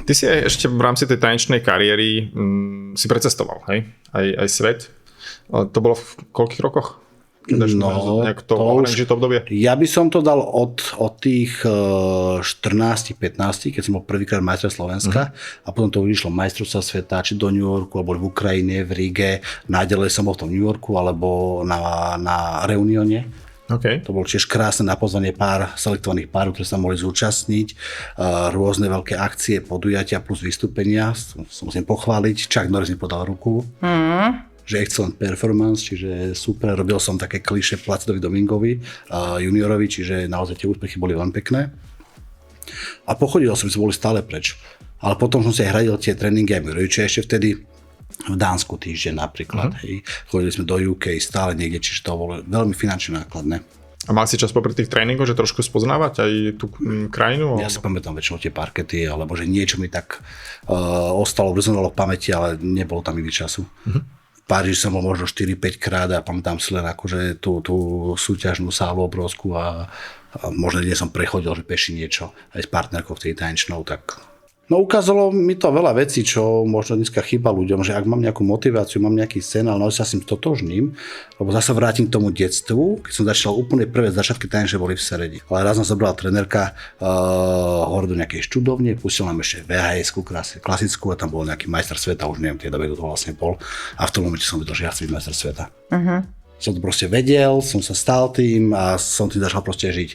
Ty si aj ešte v rámci tej tanečnej kariéry si precestoval, hej? Aj svet. To bolo v koľkých rokoch? To obdobie? Ja by som to dal od tých 14-15, keď som bol prvýkrát majster Slovenska a potom to vyšlo majstrovstvá sveta, či do New Yorku, alebo v Ukrajine, v Ríge. Naďalej som bol v tom New Yorku, alebo na Reunione. Okay. To bolo tiež krásne na pozvanie selektovaných párov, ktoré sa mohli zúčastniť. Rôzne veľké akcie, podujatia plus vystúpenia. Musím pochváliť. Chuck Norris mi podal ruku. Že excellent performance, čiže super. Robil som také klišé Placidovi Domingovi, juniorovi, čiže naozaj tie úspechy boli veľmi pekné. A pochodil som, sme boli stále preč. Ale potom som si aj hradil tie tréningy aj rodičia ešte vtedy v Dánsku týždeň napríklad. Hej. Chodili sme do UK stále niekde, čiže to bolo veľmi finančne nákladné. A mal si čas popri tých tréningoch, že trošku spoznávať aj tú krajinu? Ja si pamätám väčšinou tie parkety, alebo že niečo mi tak ostalo, rezonovalo v pamäti, ale nebolo tam iný času. V Páriži som bol možno 4-5 krát a pamätám si len akože tú súťažnú sálu obrovskú a možno dnes som prechodil, že peši niečo aj s partnerkou v tej tanečnou, tak... No ukázalo mi to veľa vecí, čo možno dneska chýba ľuďom, že ak mám nejakú motiváciu, mám nejaký sen, ale naozaj sa s tým totožním, lebo zase vrátim k tomu detstvu, keď som začal úplne prvé začiatky tanečné boli v Seredi. Ale raz nás zobrala trenérka hore do nejakej študovne, pustil nám ešte VHS-ku klasickú a tam bol nejaký majster sveta, už neviem, tie dobe to vlastne bol. A v tom momente som vedel, že ja chcem byť majster sveta. Som to proste vedel, som sa stal tým a som tým začal proste žiť.